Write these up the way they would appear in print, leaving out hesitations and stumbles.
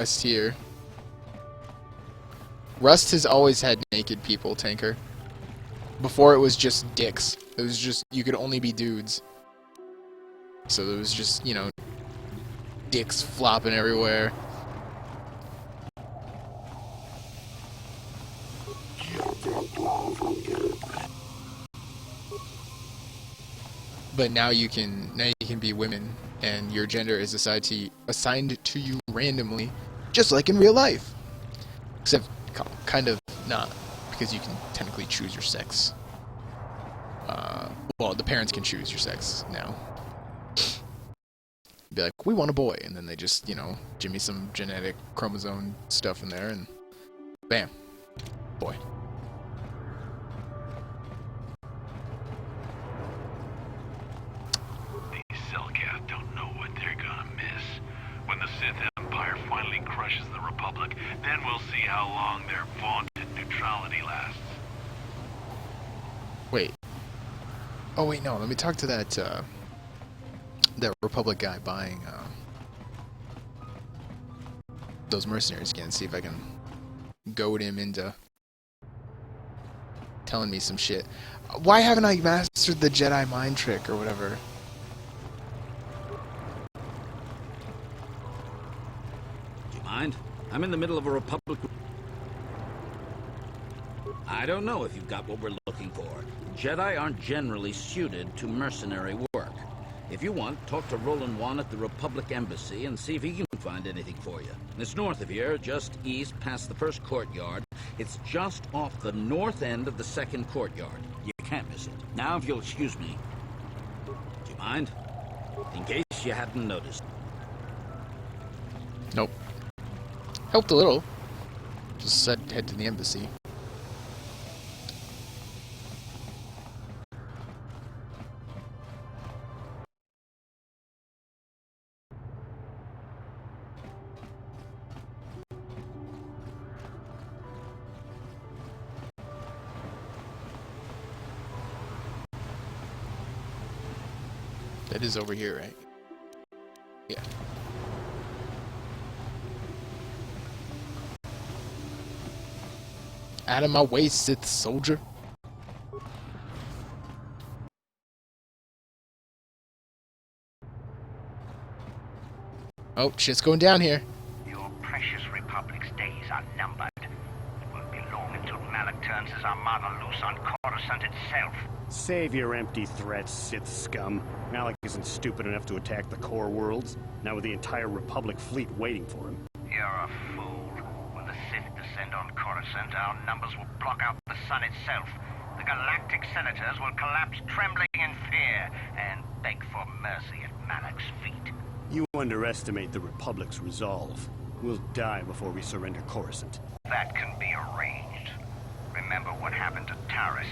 Rust here. Rust has always had naked people, Tanker. Before it was just dicks. It was just, you could only be dudes. So it was just, you know, dicks flopping everywhere. But now you can be women, and your gender is assigned to you randomly, just like in real life. Except kind of not, because you can technically choose your sex. Well, the parents can choose your sex now. Be like, we want a boy, and then they just, you know, jimmy some genetic chromosome stuff in there, and bam, boy. These Selkath don't know what they're gonna miss. When the Sith Empire finally crushes the Republic, then we'll see how long their vaunted neutrality lasts. Wait. Oh wait, no. Let me talk to that that Republic guy buying those mercenaries again. See if I can goad him into telling me some shit. Why haven't I mastered the Jedi mind trick or whatever? Do you mind? I'm in the middle of a Republic. I don't know if you've got what we're looking for. Jedi aren't generally suited to mercenary work. If you want, talk to Roland Wan at the Republic Embassy and see if he can find anything for you. It's north of here, just east past the first courtyard. It's just off the north end of the second courtyard. You can't miss it. Now, if you'll excuse me. Do you mind? In case you hadn't noticed. Nope. Helped a little. Just said head to the embassy. That is over here, right? Yeah. Out of my way, Sith soldier. Oh, shit's going down here. Your precious Republic's days are numbered. It won't be long until Malak turns his armada loose on Coruscant itself. Save your empty threats, Sith scum. Malak isn't stupid enough to attack the core worlds, now with the entire Republic fleet waiting for him. You're a fool. When the Sith descend on Coruscant, our numbers will block out the sun itself. The Galactic Senators will collapse trembling in fear and beg for mercy at Malak's feet. You underestimate the Republic's resolve. We'll die before we surrender Coruscant. That can be arranged. Remember what happened to Taris.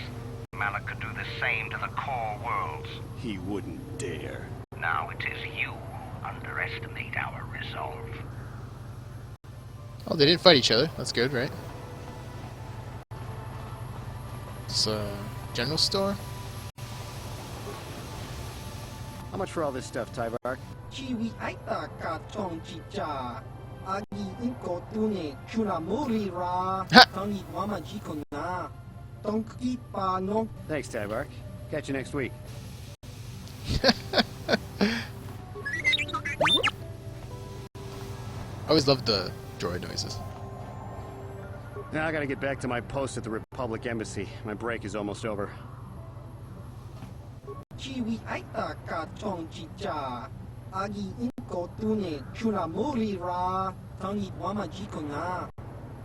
Malak could do the same to the core worlds. He wouldn't dare. Now it is you who underestimate our resolve. Oh, they didn't fight each other. That's good, right? It's general store. How much for all this stuff, Tyvark? Chiwi aita ka chong chicha. Agi inko tune chuna muri ra. Tangi wama jiko na. Tonki pa no. Thanks, Tyvark. Catch you next week. I always loved the droid noises. Now I gotta get back to my post at the Republic Embassy. My break is almost over. Chiwi aita ka chong chicha. Agi inko tune chuna muri ra. Tangi wama jiko na.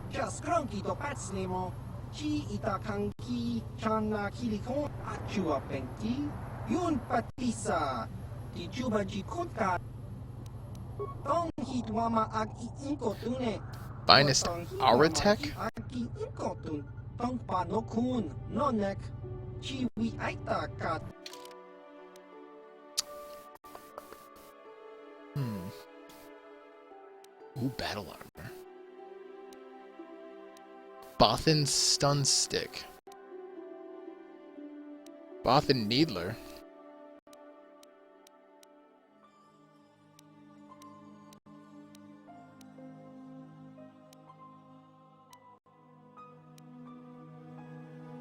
Just cranky to patslemo. Chi ita kanki chana kilikon achua penti. Yun patisa. Di juba jikota. Tong hit wama agi inko tune. Finest Aratech? Agi inko tun. Tong pa no kun. No neck. Chiwi aita ka. Ooh, battle armor. Bothan stun stick. Bothan needler.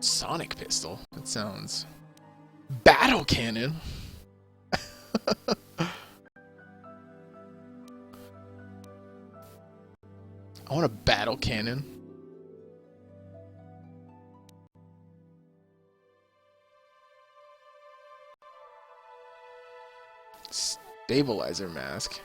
Sonic pistol? That sounds... Battle cannon? I want a battle cannon. Stabilizer mask.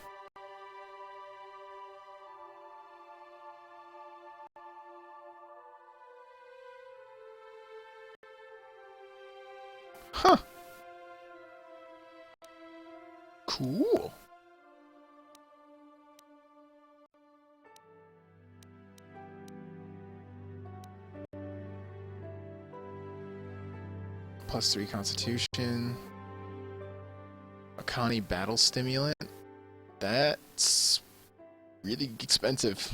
Huh. Cool. +3 Constitution. Akani Battle Stimulant. That's really expensive.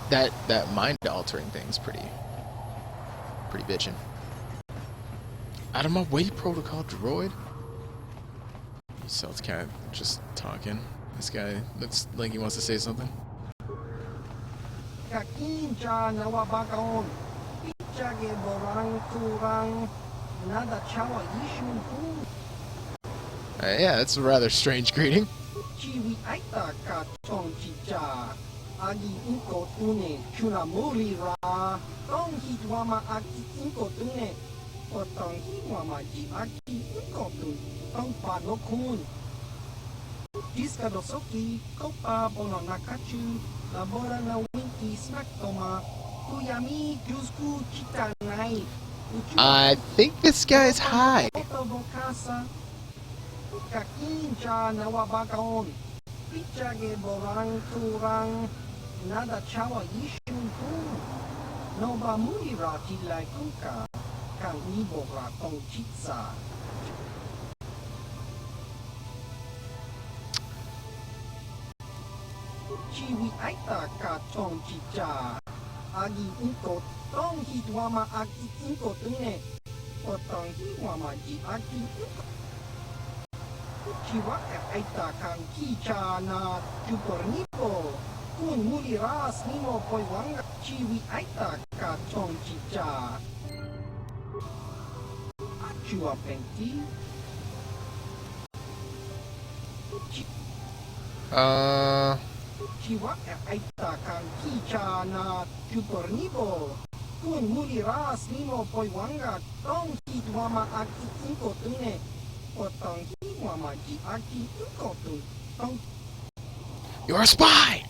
That mind altering thing's pretty bitchin'. Out of my way, protocol droid. Stealth cat just talking. This guy looks like he wants to say something. Yeah, that's a rather strange greeting. Agi inko tune chuna muri ra tong hitwama aki inko tune potong hitwama ji aki inko tune tong pano kun diska dosoki kopa bono nakachu labora na winki snack toma kuyami jusku chita nai. I think this guy's high. Kakinja nawabakaon pichage borang turang nada chawa yishun ku noba muira tilai kuka kang ibora tong chitsa. Chiwi aita ka tong chicha agi inko tong hitwama aki inko tune potong hitwama ji aki inko chiwa aita kang kicha na chupornipo kun muri ras nimo poiwanga chiwi aita ka tong chicha achua penti chiwa aita kang kicha na chupornipo kun muri ras nimo poiwanga tong hitwama aki inko tune potong hitwama ji aki inko tune tong. You're a spy!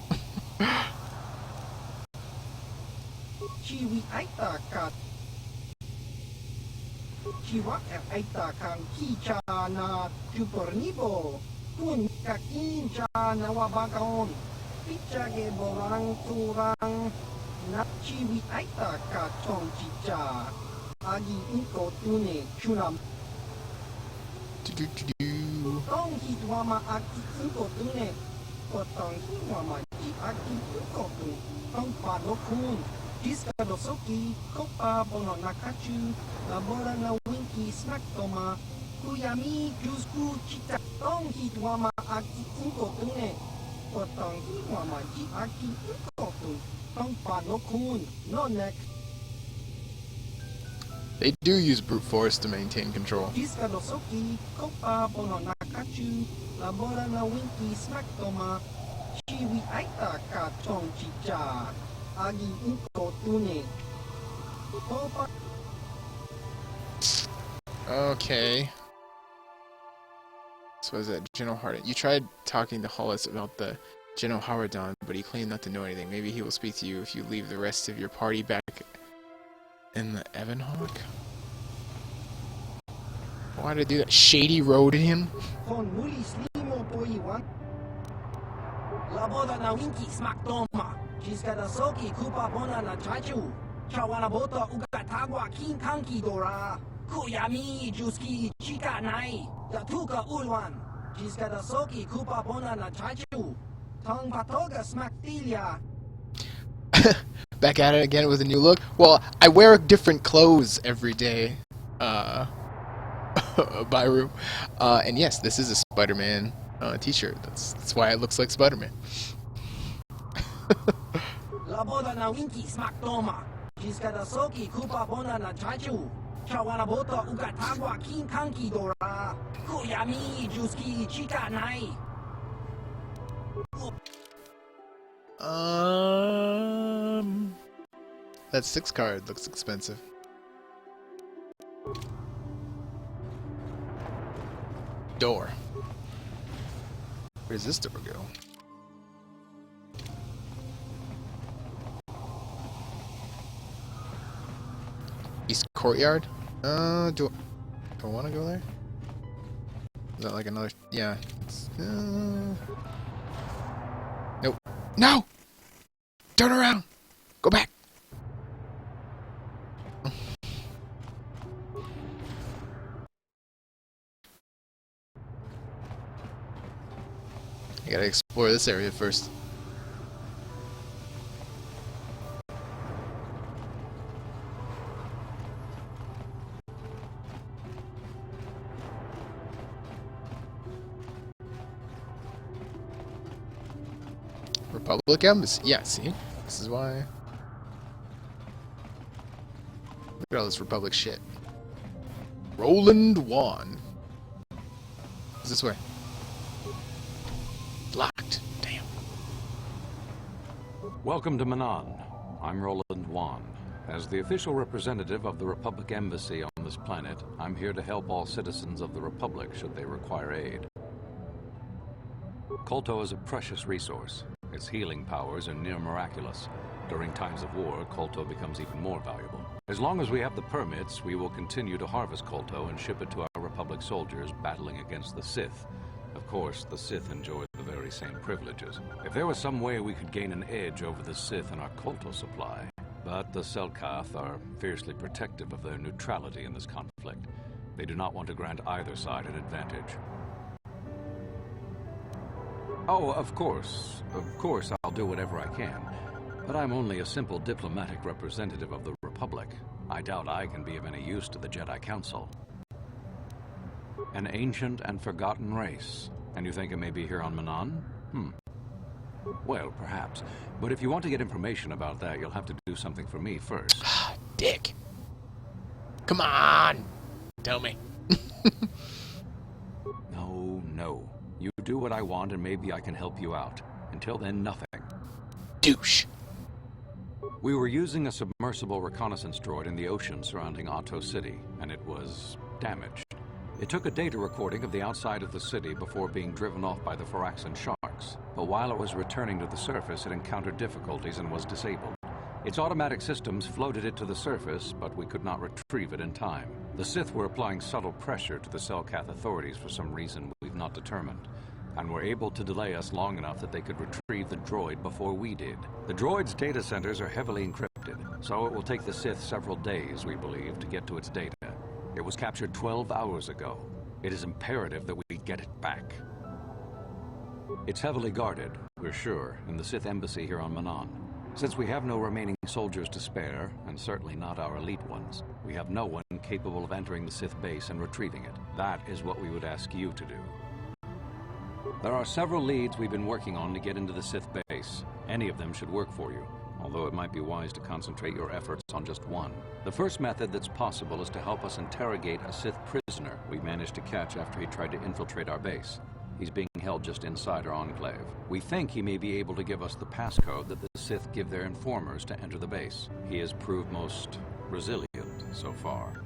Chiwi aita ka chiwa aita kang kicha na chupornibo kun kakincha na wabakaon pichage borang turang na chiwi aita ka tong chicha agi inko tune chuna tong hitwama aki inko tune potong hitwama ji aki inko tune tong padokun diska dosoki kopa bono nakachu labora na winki snack toma kuyami jusku chita tong hitwama aki inko tune potong hitwama ji aki inko tune tong padokun no neck. They do use brute force to maintain control. Diska dosoki kopa bono nakachu labora na winki snack toma chiwi aita ka tong chicha agi inko tune kopa. Okay. So was that General Hardin? You tried talking to Hollis about the General Howardon, but he claimed not to know anything. Maybe he will speak to you if you leave the rest of your party back in the Evanhawk? Why did I do that? Shady Road him? Laboda na winki smack toma. Jiska da soki kupa bona na chachu. Chawana bota ugatagwa king kanki dora. Kuyami juski chika nai. Datuka ulwan. Jiska da soki kupa bona na chachu. Tong patoga smack tilia. Back at it again with a new look. Well, I wear different clothes every day. Byru. And yes, this is a Spider-Man t-shirt. That's why it looks like Spider-Man. Laboda na winki smak toma. Jiska da soki kupa bona na chachu. Chawana bota ugatagwa kin kanki dora. Kuyami juski chika nai. That 6 card looks expensive. Door. Where does this door go? East Courtyard? Do I want to go there? Is that like another... Yeah. Nope. No! Turn around! Go back! I gotta explore this area first. Republic Embassy. Yeah, see? This is why. Look at all this Republic shit. Roland Wan. What's this way? Locked. Damn. Welcome to Manan. I'm Roland Wan. As the official representative of the Republic Embassy on this planet, I'm here to help all citizens of the Republic should they require aid. KOTOR is a precious resource. Its healing powers are near miraculous. During times of war, KOTOR becomes even more valuable. As long as we have the permits, we will continue to harvest KOTOR and ship it to our Republic soldiers battling against the Sith. Of course, the Sith enjoy the very same privileges. If there was some way we could gain an edge over the Sith in our KOTOR supply, but the Selkath are fiercely protective of their neutrality in this conflict. They do not want to grant either side an advantage. Oh, of course, I'll do whatever I can. But I'm only a simple diplomatic representative of the Republic. I doubt I can be of any use to the Jedi Council. An ancient and forgotten race. And you think it may be here on Manan? Well, perhaps. But if you want to get information about that, you'll have to do something for me first. Dick. Come on! Tell me. No. You do what I want and maybe I can help you out. Until then, nothing. Douche. We were using a submersible reconnaissance droid in the ocean surrounding Otto City, and it was damaged. It took a data recording of the outside of the city before being driven off by the Faraxan sharks. But while it was returning to the surface, it encountered difficulties and was disabled. Its automatic systems floated it to the surface, but we could not retrieve it in time. The Sith were applying subtle pressure to the Selkath authorities for some reason we've not determined, and were able to delay us long enough that they could retrieve the droid before we did. The droid's data centers are heavily encrypted, so it will take the Sith several days, we believe, to get to its data. It was captured 12 hours ago. It is imperative that we get it back. It's heavily guarded, we're sure, in the Sith embassy here on Manan. Since we have no remaining soldiers to spare, and certainly not our elite ones, we have no one capable of entering the Sith base and retrieving it. That is what we would ask you to do. There are several leads we've been working on to get into the Sith base. Any of them should work for you, although it might be wise to concentrate your efforts on just one. The first method that's possible is to help us interrogate a Sith prisoner we managed to catch after he tried to infiltrate our base. He's being held just inside our enclave. We think he may be able to give us the passcode that the Sith give their informers to enter the base. He has proved most resilient so far.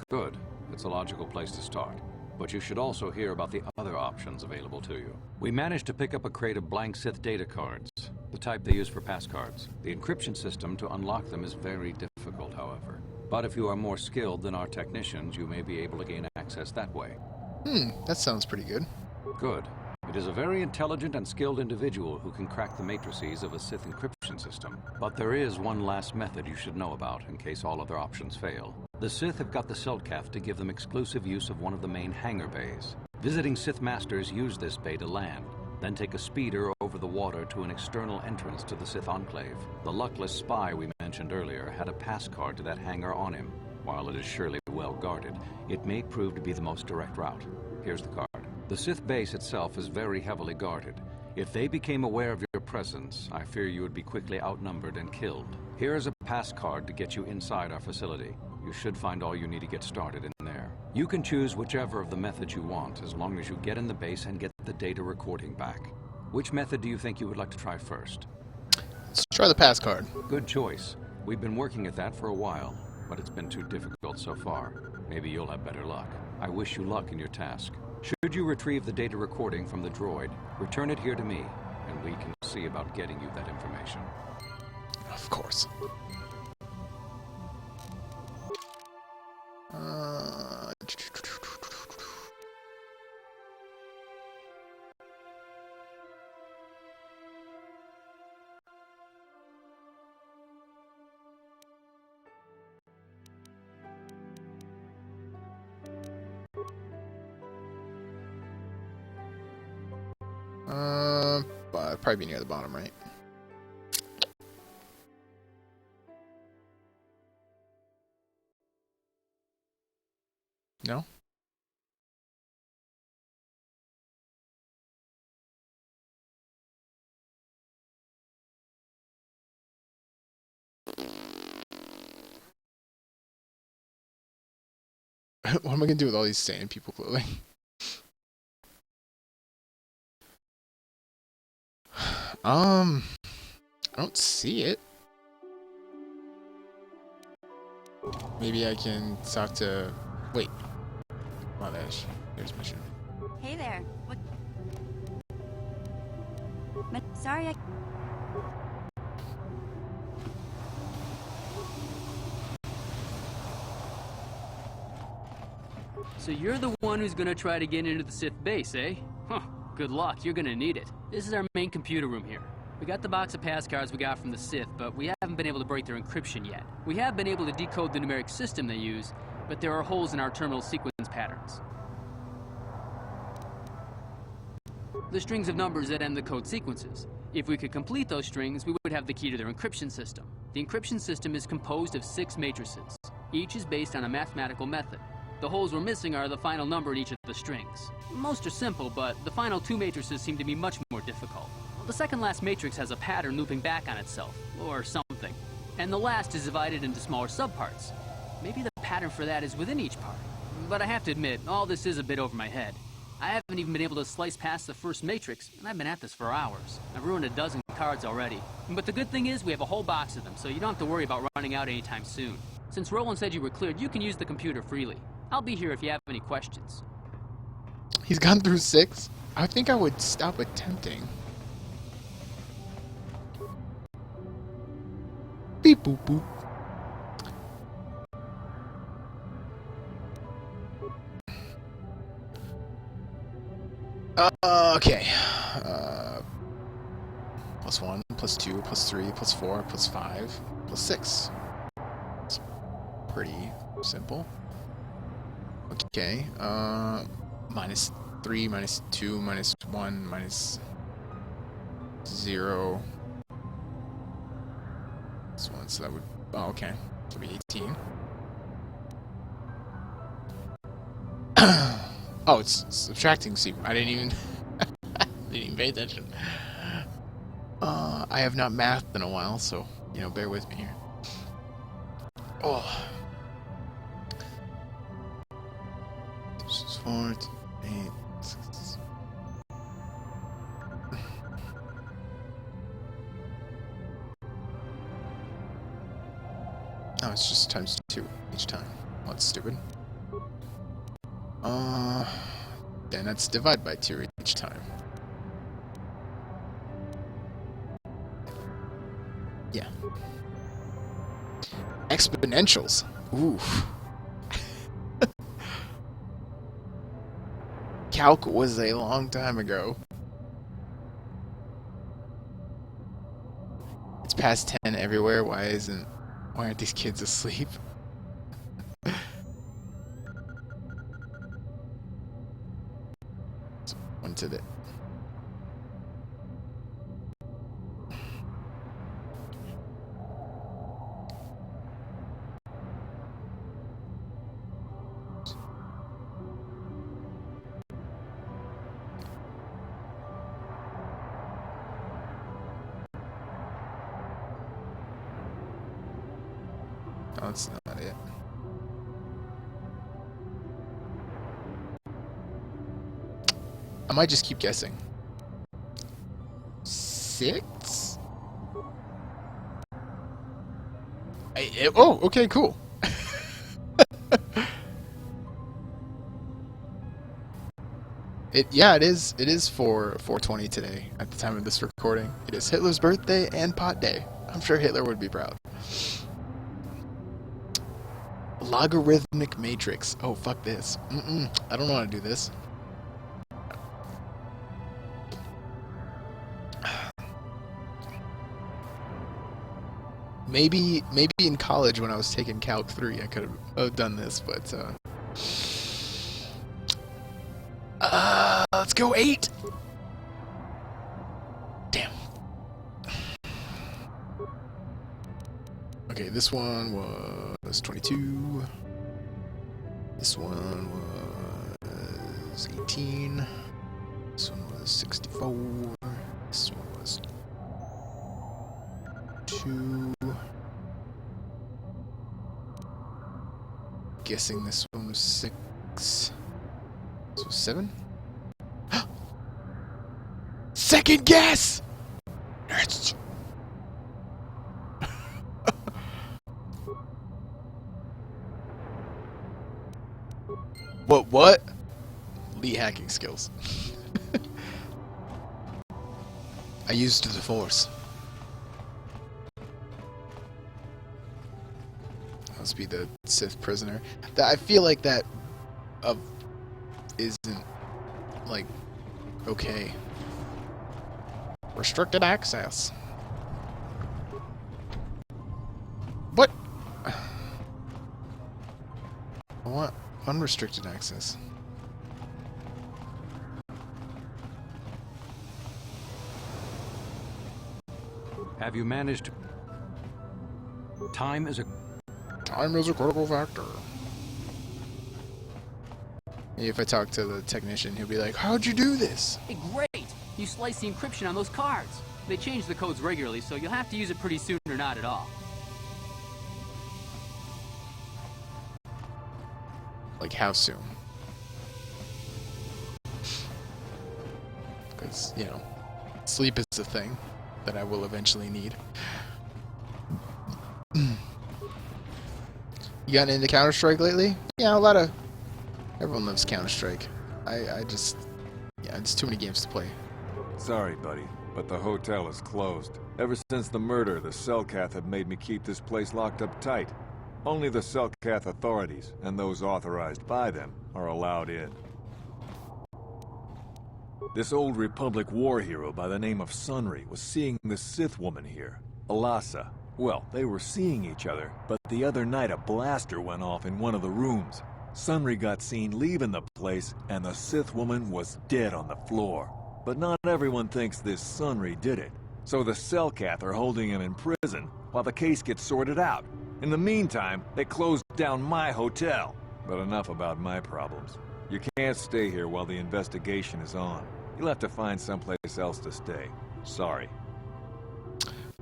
Good. It's a logical place to start. But you should also hear about the other options available to you. We managed to pick up a crate of blank Sith data cards, the type they use for passcards. The encryption system to unlock them is very difficult, however. But if you are more skilled than our technicians, you may be able to gain access that way. That sounds pretty good. Good. It is a very intelligent and skilled individual who can crack the matrices of a Sith encryption system. But there is one last method you should know about in case all other options fail. The Sith have got the Selkath to give them exclusive use of one of the main hangar bays. Visiting Sith Masters use this bay to land, then take a speeder over the water to an external entrance to the Sith Enclave. The luckless spy we mentioned earlier had a pass card to that hangar on him. While it is surely well guarded, it may prove to be the most direct route. Here's the card. The Sith base itself is very heavily guarded. If they became aware of your presence, I fear you would be quickly outnumbered and killed. Here is a pass card to get you inside our facility. You should find all you need to get started in there. You can choose whichever of the methods you want, as long as you get in the base and get the data recording back. Which method do you think you would like to try first? Let's try the pass card. Good choice. We've been working at that for a while, but it's been too difficult so far. Maybe you'll have better luck. I wish you luck in your task. Should you retrieve the data recording from the droid, return it here to me, and we can see about getting you that information. Of course. But probably be near the bottom, right? No? What am I gonna do with all these sand people clothing? I don't see it. Maybe I can talk to... Wait. My dash. There's mission. Hey there. What? Sorry, I... So you're the one who's gonna try to get into the Sith base, eh? Huh. Good luck, you're gonna need it. This is our main computer room here. We got the box of pass cards we got from the Sith, but we haven't been able to break their encryption yet. We have been able to decode the numeric system they use, but there are holes in our terminal sequence patterns. The strings of numbers that end the code sequences. If we could complete those strings, we would have the key to their encryption system. The encryption system is composed of 6 matrices. Each is based on a mathematical method. The holes we're missing are the final number in each of the strings. Most are simple, but the final 2 matrices seem to be much more difficult. The second last matrix has a pattern looping back on itself, or something. And the last is divided into smaller subparts. Maybe the pattern for that is within each part. But I have to admit, all this is a bit over my head. I haven't even been able to slice past the first matrix, and I've been at this for hours. I've ruined a dozen cards already. But the good thing is we have a whole box of them, so you don't have to worry about running out anytime soon. Since Roland said you were cleared, you can use the computer freely. I'll be here if you have any questions. He's gone through 6? I think I would stop attempting. Beep boop boop. Okay. +1, +2, +3, +4, +5, +6. It's pretty simple. Okay. -3, -2, -1, -0. This one, so that would... Oh, okay. So it'd be 18. Oh, it's subtracting secret. I didn't even... didn't even pay attention. I have not mathed in a while, so, you know, bear with me here. Oh. 6, 4, 8, 6. Oh, it's just times 2 each time. Oh, that's stupid. Then that's divide by 2 each time. Yeah. Exponentials. Ooh. Calc was a long time ago. It's past 10 everywhere. Why aren't these kids asleep? One to the... No, that's not it. I might just keep guessing. 6? Oh, okay, cool. Yeah, it is. It is 4/20 today at the time of this recording. It is Hitler's birthday and pot day. I'm sure Hitler would be proud. Logarithmic matrix. Oh, fuck this. I don't want to do this. Maybe in college when I was taking Calc 3, I could have done this, but let's go 8. Damn. Okay, this one was 22. This one was 18. This one was 64. This one was 2. Guessing this one was 6. This was 7. Second guess! Yes! What? LEET hacking skills. I used the Force. Must be the Sith prisoner. I feel like that isn't like okay. Restricted access. What? I want unrestricted access. Have you managed? Time is a critical factor. If I talk to the technician, he'll be like, "How'd you do this?" Hey, great! You slice the encryption on those cards. They change the codes regularly, so you'll have to use it pretty soon or not at all. Like, how soon? Because, you know, sleep is a thing that I will eventually need. You gotten into Counter-Strike lately? Yeah, everyone loves Counter-Strike. It's too many games to play. Sorry, buddy, but the hotel is closed. Ever since the murder, the Selkath have made me keep this place locked up tight. Only the Selkath authorities, and those authorized by them, are allowed in. This old Republic war hero by the name of Sunry was seeing the Sith woman here, Alasa. Well, they were seeing each other, but the other night a blaster went off in one of the rooms. Sunry got seen leaving the place, and the Sith woman was dead on the floor. But not everyone thinks this Sunry did it. So the Selkath are holding him in prison while the case gets sorted out. In the meantime, they closed down my hotel. But enough about my problems. You can't stay here while the investigation is on. You'll have to find someplace else to stay. Sorry.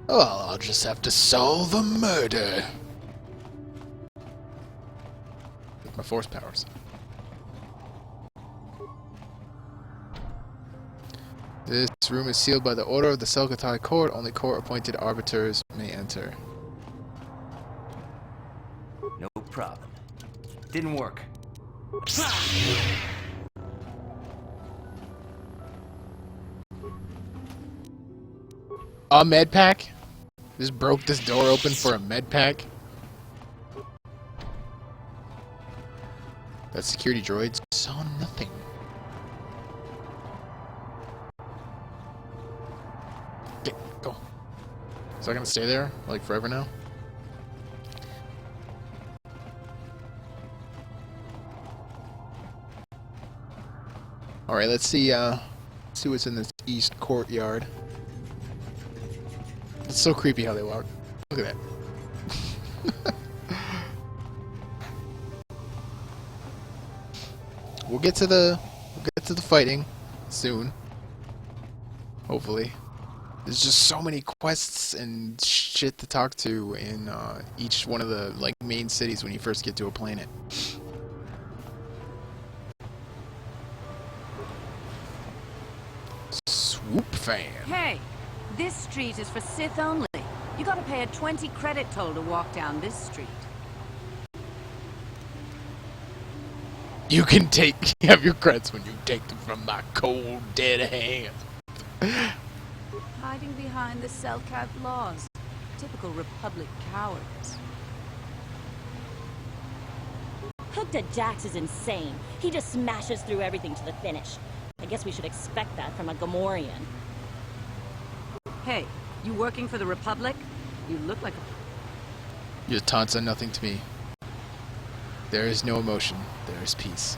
Well, I'll just have to solve the murder. With my Force powers. This room is sealed by the order of the Selkatai Court. Only court-appointed arbiters may enter. No problem. Didn't work. A med pack? Just broke this door open for a med pack? That security droid saw nothing. Okay, go. Is that gonna stay there, like, forever now? Alright, let's see what's in this east courtyard. It's so creepy how they walk. Look at that. We'll get to the fighting soon. Hopefully. There's just so many quests and shit to talk to in each one of the like main cities when you first get to a planet. Swoop fan. Hey, this street is for Sith only. You gotta pay a 20 credit toll to walk down this street. You can have your credits when you take them from my cold, dead hand. Hiding behind the Selkath laws. Typical Republic cowards. Hooked Jax is insane. He just smashes through everything to the finish. I guess we should expect that from a Gamorrean. Hey, you working for the Republic? You look like a... Your taunts are nothing to me. There is no emotion. There is peace.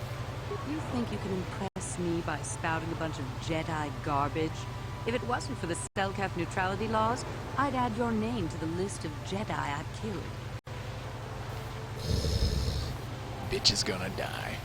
You think you can impress me by spouting a bunch of Jedi garbage? If it wasn't for the Selkath neutrality laws, I'd add your name to the list of Jedi I've killed. Bitch is gonna die.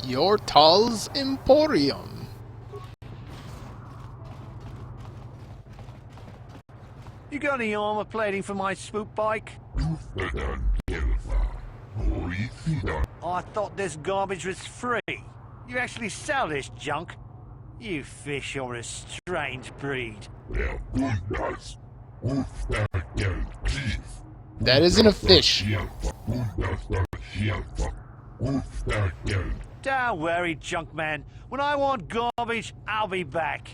Your Tall's Emporium. You got any armor plating for my swoop bike? I thought this garbage was free. You actually sell this junk? You fish are a strange breed. That isn't a fish. Don't worry, junk man. When I want garbage, I'll be back.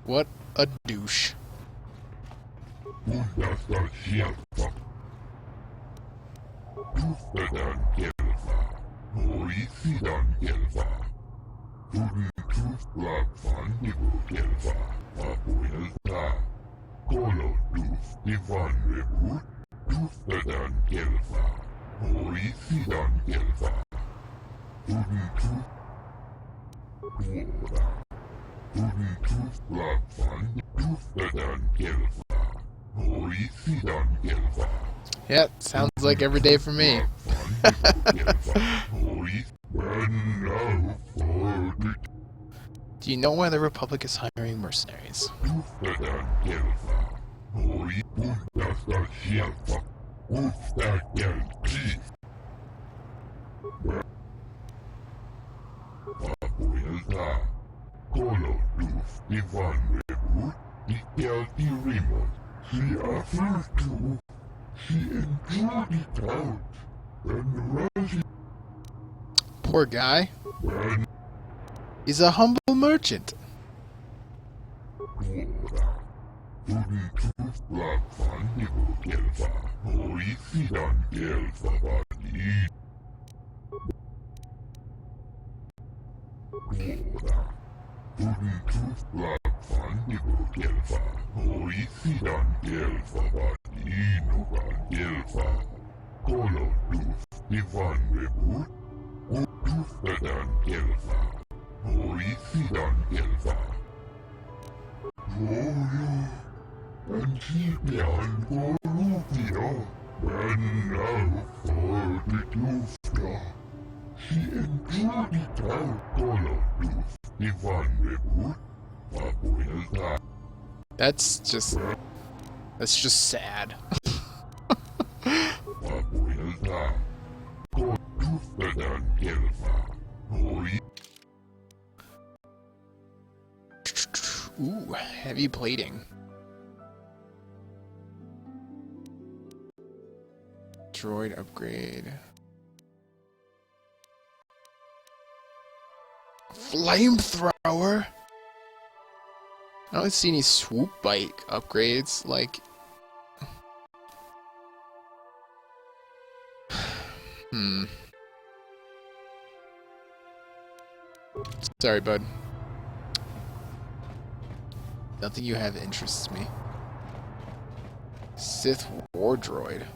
What a douche. Yep, sounds like every day for me. Do you know why the Republic is hiring mercenaries? Poor guy. He's a humble merchant. That's just sad. Ooh, heavy plating. Droid upgrade. Flamethrower? I don't see any swoop bike upgrades, like... Sorry, bud. Nothing you have interests me. Sith War Droid.